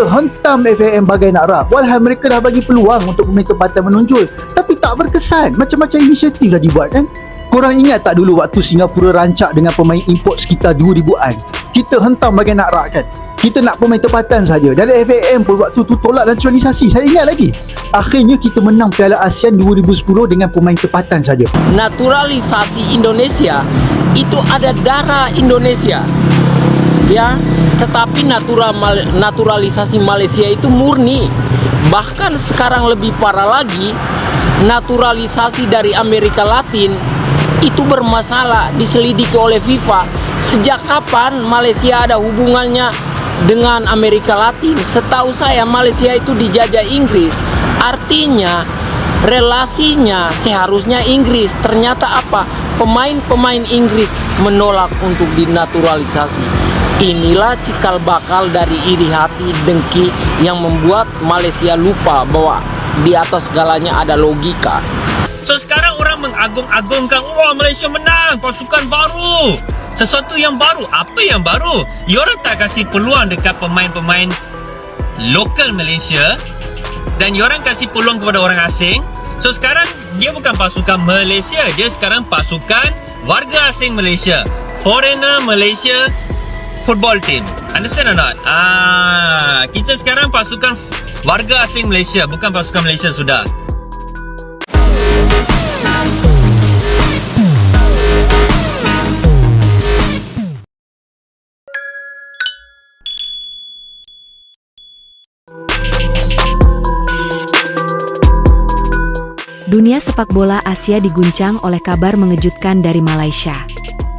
Kita hentam FAM bagai nak rak. Walhal mereka dah bagi peluang untuk pemain tempatan menonjol, tapi tak berkesan. Macam-macam inisiatif dah dibuat kan. Korang ingat tak dulu waktu Singapura rancak dengan pemain import sekitar 2000-an? Kita hentam bagai nak rak kan. Kita nak pemain tempatan saja. Dari FAM pun waktu tu tolak naturalisasi. Saya ingat lagi. Akhirnya kita menang Piala ASEAN 2010 dengan pemain tempatan saja. Naturalisasi Indonesia itu ada darah Indonesia. Ya, tetapi naturalisasi Malaysia itu murni. Bahkan sekarang lebih parah lagi, naturalisasi dari Amerika Latin itu bermasalah, diselidiki oleh FIFA. Sejak kapan Malaysia ada hubungannya dengan Amerika Latin? Setahu saya Malaysia itu dijajah Inggris. Artinya relasinya seharusnya Inggris. Ternyata apa? Pemain-pemain Inggris menolak untuk dinaturalisasi. Inilah cikal bakal dari iri hati, dengki yang membuat Malaysia lupa bahwa di atas segalanya ada logika. So sekarang orang mengagung-agungkan, wah Malaysia menang, pasukan baru, sesuatu yang baru. Apa yang baru? Diorang tak kasih peluang dekat pemain-pemain lokal Malaysia dan diorang kasih peluang kepada orang asing. So sekarang dia bukan pasukan Malaysia, dia sekarang pasukan warga asing Malaysia, foreigner Malaysia football team. Understand or not? Kita sekarang pasukan warga asing Malaysia, bukan pasukan Malaysia sudah. Dunia sepak bola Asia diguncang oleh kabar mengejutkan dari Malaysia.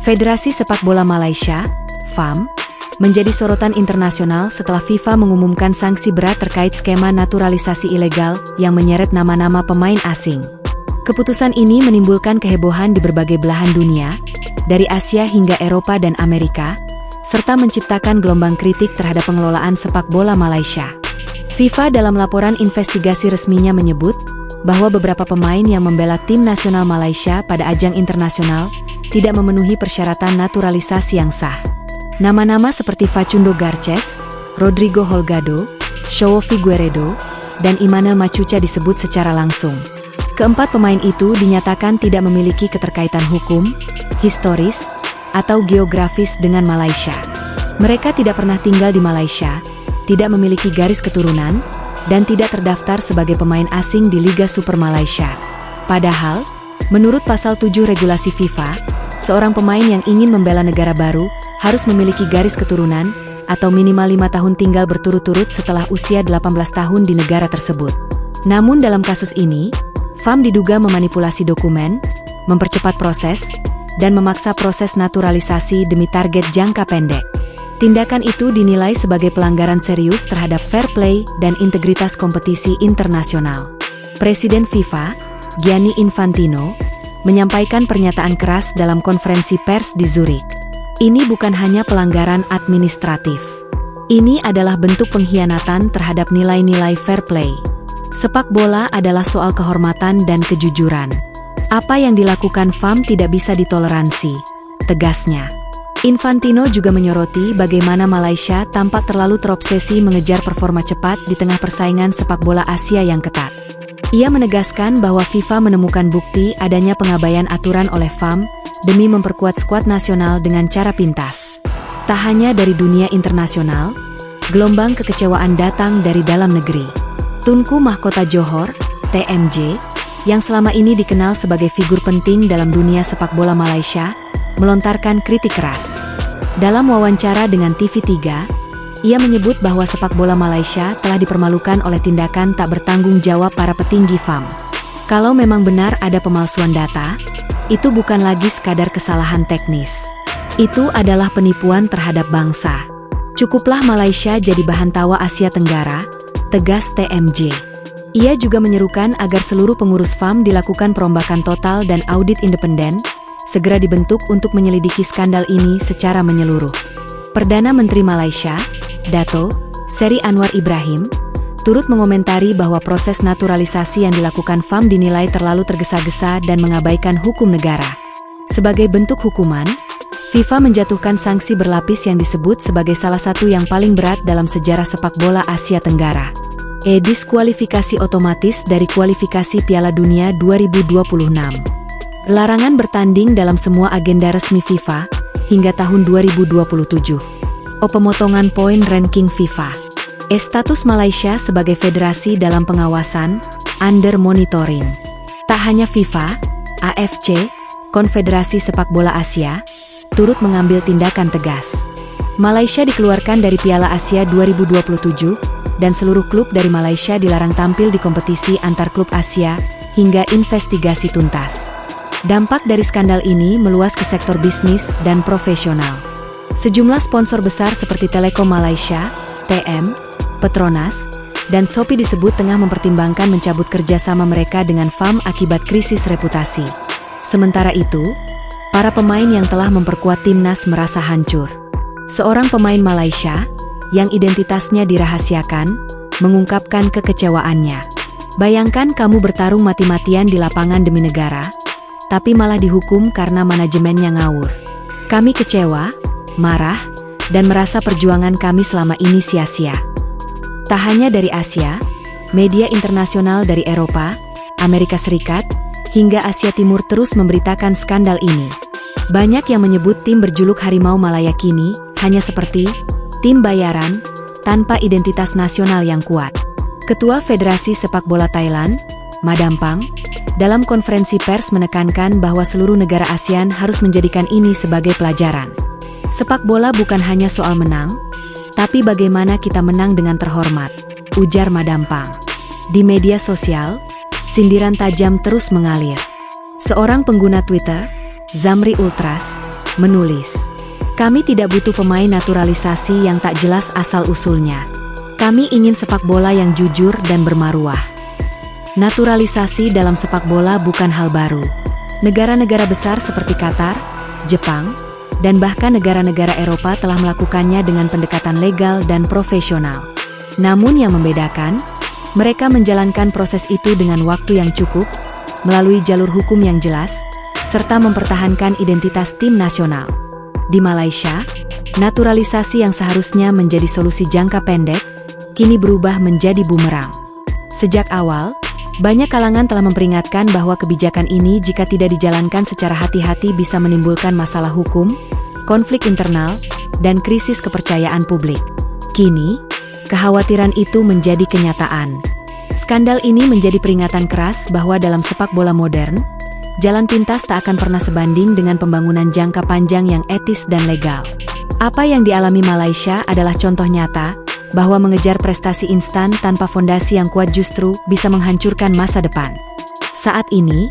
Federasi Sepak Bola Malaysia, FAM, menjadi sorotan internasional setelah FIFA mengumumkan sanksi berat terkait skema naturalisasi ilegal yang menyeret nama-nama pemain asing. Keputusan ini menimbulkan kehebohan di berbagai belahan dunia, dari Asia hingga Eropa dan Amerika, serta menciptakan gelombang kritik terhadap pengelolaan sepak bola Malaysia. FIFA dalam laporan investigasi resminya menyebut bahwa beberapa pemain yang membela tim nasional Malaysia pada ajang internasional tidak memenuhi persyaratan naturalisasi yang sah. Nama-nama seperti Facundo Garces, Rodrigo Holgado, João Figueiredo, dan Immanuel Machuca disebut secara langsung. Keempat pemain itu dinyatakan tidak memiliki keterkaitan hukum, historis, atau geografis dengan Malaysia. Mereka tidak pernah tinggal di Malaysia, tidak memiliki garis keturunan, dan tidak terdaftar sebagai pemain asing di Liga Super Malaysia. Padahal, menurut pasal 7 regulasi FIFA, seorang pemain yang ingin membela negara baru harus memiliki garis keturunan atau minimal 5 tahun tinggal berturut-turut setelah usia 18 tahun di negara tersebut. Namun dalam kasus ini, FAM diduga memanipulasi dokumen, mempercepat proses, dan memaksa proses naturalisasi demi target jangka pendek. Tindakan itu dinilai sebagai pelanggaran serius terhadap fair play dan integritas kompetisi internasional. Presiden FIFA, Gianni Infantino, menyampaikan pernyataan keras dalam konferensi pers di Zurich. Ini bukan hanya pelanggaran administratif. Ini adalah bentuk pengkhianatan terhadap nilai-nilai fair play. Sepak bola adalah soal kehormatan dan kejujuran. Apa yang dilakukan FAM tidak bisa ditoleransi, tegasnya. Infantino juga menyoroti bagaimana Malaysia tampak terlalu terobsesi mengejar performa cepat di tengah persaingan sepak bola Asia yang ketat. Ia menegaskan bahwa FIFA menemukan bukti adanya pengabaian aturan oleh FAM demi memperkuat skuad nasional dengan cara pintas. Tak hanya dari dunia internasional, gelombang kekecewaan datang dari dalam negeri. Tunku Mahkota Johor, TMJ, yang selama ini dikenal sebagai figur penting dalam dunia sepak bola Malaysia, melontarkan kritik keras. Dalam wawancara dengan TV3, ia menyebut bahwa sepak bola Malaysia telah dipermalukan oleh tindakan tak bertanggung jawab para petinggi FAM. Kalau memang benar ada pemalsuan data, itu bukan lagi sekadar kesalahan teknis. Itu adalah penipuan terhadap bangsa. Cukuplah Malaysia jadi bahan tawa Asia Tenggara, tegas TMJ. Ia juga menyerukan agar seluruh pengurus FAM dilakukan perombakan total dan audit independen, segera dibentuk untuk menyelidiki skandal ini secara menyeluruh. Perdana Menteri Malaysia, Dato' Seri Anwar Ibrahim, turut mengomentari bahwa proses naturalisasi yang dilakukan FAM dinilai terlalu tergesa-gesa dan mengabaikan hukum negara. Sebagai bentuk hukuman, FIFA menjatuhkan sanksi berlapis yang disebut sebagai salah satu yang paling berat dalam sejarah sepak bola Asia Tenggara. Diskualifikasi otomatis dari kualifikasi Piala Dunia 2026. Larangan bertanding dalam semua agenda resmi FIFA hingga tahun 2027. Pemotongan poin ranking FIFA. Status Malaysia sebagai federasi dalam pengawasan, under monitoring. Tak hanya FIFA, AFC, Konfederasi Sepak Bola Asia, turut mengambil tindakan tegas. Malaysia dikeluarkan dari Piala Asia 2027, dan seluruh klub dari Malaysia dilarang tampil di kompetisi antar klub Asia, hingga investigasi tuntas. Dampak dari skandal ini meluas ke sektor bisnis dan profesional. Sejumlah sponsor besar seperti Telekom Malaysia, TM, Petronas, dan Shopee disebut tengah mempertimbangkan mencabut kerjasama mereka dengan FAM akibat krisis reputasi. Sementara itu, para pemain yang telah memperkuat timnas merasa hancur. Seorang pemain Malaysia, yang identitasnya dirahasiakan, mengungkapkan kekecewaannya. Bayangkan kamu bertarung mati-matian di lapangan demi negara, tapi malah dihukum karena manajemennya ngawur. Kami kecewa, marah, dan merasa perjuangan kami selama ini sia-sia. Tak hanya dari Asia, media internasional dari Eropa, Amerika Serikat, hingga Asia Timur terus memberitakan skandal ini. Banyak yang menyebut tim berjuluk Harimau Malaya kini hanya seperti tim bayaran tanpa identitas nasional yang kuat. Ketua Federasi Sepak Bola Thailand, Madampang, dalam konferensi pers menekankan bahwa seluruh negara ASEAN harus menjadikan ini sebagai pelajaran. Sepak bola bukan hanya soal menang, tapi bagaimana kita menang dengan terhormat, ujar Madampang. Di media sosial, sindiran tajam terus mengalir. Seorang pengguna Twitter, Zamri Ultras, menulis, "Kami tidak butuh pemain naturalisasi yang tak jelas asal-usulnya. Kami ingin sepak bola yang jujur dan bermaruah." Naturalisasi dalam sepak bola bukan hal baru. Negara-negara besar seperti Qatar, Jepang, dan bahkan negara-negara Eropa telah melakukannya dengan pendekatan legal dan profesional. Namun yang membedakan, mereka menjalankan proses itu dengan waktu yang cukup, melalui jalur hukum yang jelas, serta mempertahankan identitas tim nasional. Di Malaysia, naturalisasi yang seharusnya menjadi solusi jangka pendek, kini berubah menjadi bumerang. Sejak awal, banyak kalangan telah memperingatkan bahwa kebijakan ini jika tidak dijalankan secara hati-hati bisa menimbulkan masalah hukum, konflik internal, dan krisis kepercayaan publik. Kini, kekhawatiran itu menjadi kenyataan. Skandal ini menjadi peringatan keras bahwa dalam sepak bola modern, jalan pintas tak akan pernah sebanding dengan pembangunan jangka panjang yang etis dan legal. Apa yang dialami Malaysia adalah contoh nyata bahwa mengejar prestasi instan tanpa fondasi yang kuat justru bisa menghancurkan masa depan. Saat ini,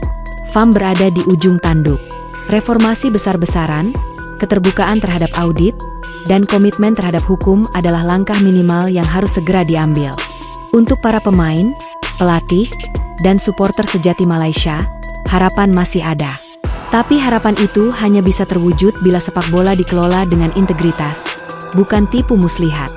FAM berada di ujung tanduk. Reformasi besar-besaran, keterbukaan terhadap audit, dan komitmen terhadap hukum adalah langkah minimal yang harus segera diambil. Untuk para pemain, pelatih, dan supporter sejati Malaysia, harapan masih ada. Tapi harapan itu hanya bisa terwujud bila sepak bola dikelola dengan integritas, bukan tipu muslihat.